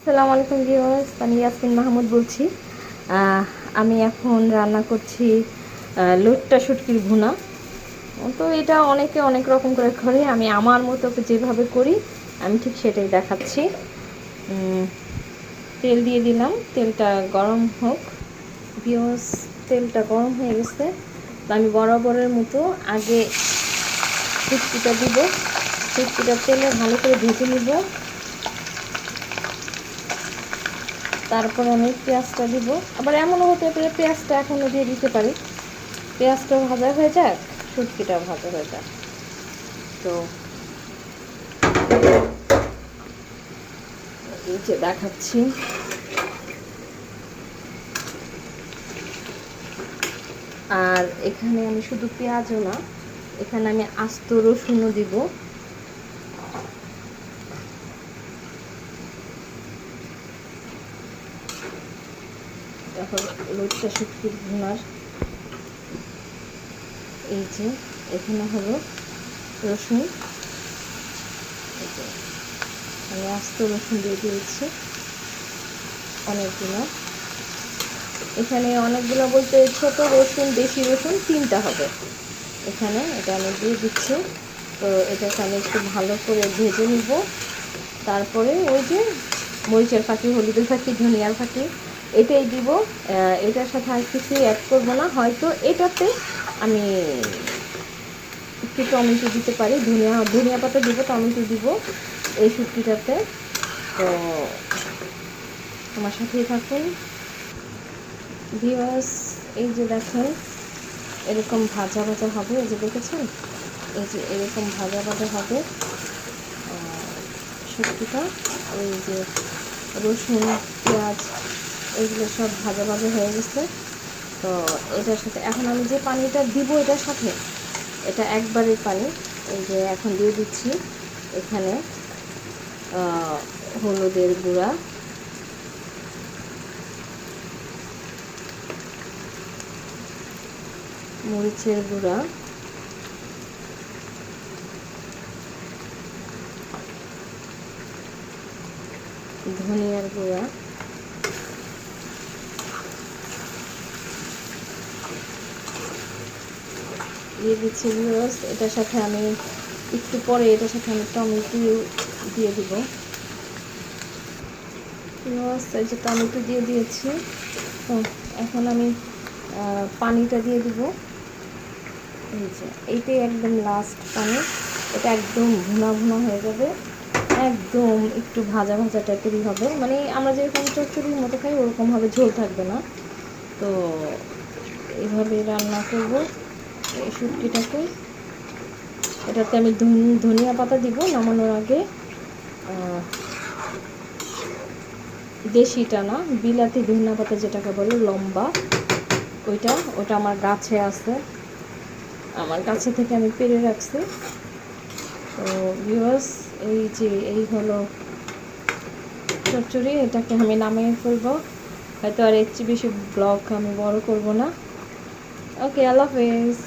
আসসালামু আলাইকুম ভিউয়ার্স, আমি ইয়াসমিন মাহমুদ বলছি। আমি এখন রান্না করছি লইট্টা শুটকির ভুনা। তো এটা অনেকে অনেক রকম করে করে, আমি আমার মতো যেভাবে করি আমি ঠিক সেটাই দেখাচ্ছি। তেল দিয়ে দিলাম, তেলটা গরম হোক। ভিউয়ার্স, তেলটা গরম হয়ে গেছে, তো আমি বরাবরের মতো আগে শুটকিটা দিব। শুটকিটা তেলে ভালো করে ভেজে নিব, তারপরে আমি পেঁয়াজটা দিব। আবার এমনও হতে পারে পেঁয়াজটা এখনও দিয়ে দিতে পারি, পেঁয়াজটাও ভাজা হয়ে যাক, শুটকিটাও ভাজা হয়ে যাক। তো এই যে দেখাচ্ছি, আর এখানে আমি শুধু পেঁয়াজও না, এখানে আমি আস্ত রসুনও দিব। তারপর লইট্টা শুটকির ভুনার এই যে এখানে হলো রসুন, আমি আস্ত রসুন দিয়ে দিয়েছি অনেকগুলো। এখানে অনেকগুলো বলতে ছোট রসুন, দেশি রসুন 3টা হবে এখানে, এটা আমি দিয়ে দিচ্ছি। তো এটাকে আমি একটু ভালো করে ভেজে নিব। তারপরে ওই যে মরিচের ফাঁকি, হলুদের ফাঁকি, ধনিয়ার ফাঁকি এটাই দিব। এটার সাথে আর কিছুই অ্যাড করবো না। হয়তো এটাতে আমি একটু টমেটো দিতে পারি, ধনিয়া পাতা দিব, টমেটো দিব এই শুটকিটাতে। তো আমার সাথেই থাকুন ভিউয়ার্স। এই যে দেখেন এরকম ভাজা ভাজা হবে, এই যে দেখেছেন, এই যে এরকম ভাজা ভাজা হবে শুটকিটা। এই যে রসুন, পেঁয়াজ এগুলো সব ভাজা ভাজা হয়ে গেছে। তো এটার সাথে এখন আমি যে পানিটা দিব এটার সাথে, এটা একবারের পানি। এই যে এখন দিয়ে দিচ্ছি এখানে হলুদের গুঁড়া, মরিচের গুঁড়া, ধনিয়ার গুঁড়া, দিয়ে দিচ্ছি ভিউয়ার্স। এটার সাথে আমি একটু পরে এটার সাথে আমি টমেটো দিয়ে দিব ভিউয়ার্স। এই যে টমেটো দিয়ে দিয়েছি। তো এখন আমি পানিটা দিয়ে দিব। এই যে এইটাই একদম লাস্ট পানি, এটা একদম ভুনা ভুনা হয়ে যাবে, একদম একটু ভাজা ভাজা টাইপেরই হবে, মানে আমরা যেরকম চচ্চড়ির মতো খাই ওরকমভাবে ঝোল থাকবে না। তো এইভাবে রান্না করব এই শুটকিটাকে। এটাতে আমি ধনিয়া পাতা দিব নামানোর আগে, দেশিটা না, বিলাতি ধনিয়া পাতা যেটাকে বলে লম্বা, ওটা আমার গাছে আছে, আমার কাছে থেকে আমি পেরে রাখছি। তো ভিউয়ার্স, এই যে এই হলো চচ্চড়ি, এটাকে আমি নামিয়ে ফেলবো। হয়তো আর এর চেয়ে বেশি ব্লগ আমি বড় করব না। ওকে, আল্লাহ হাফেজ।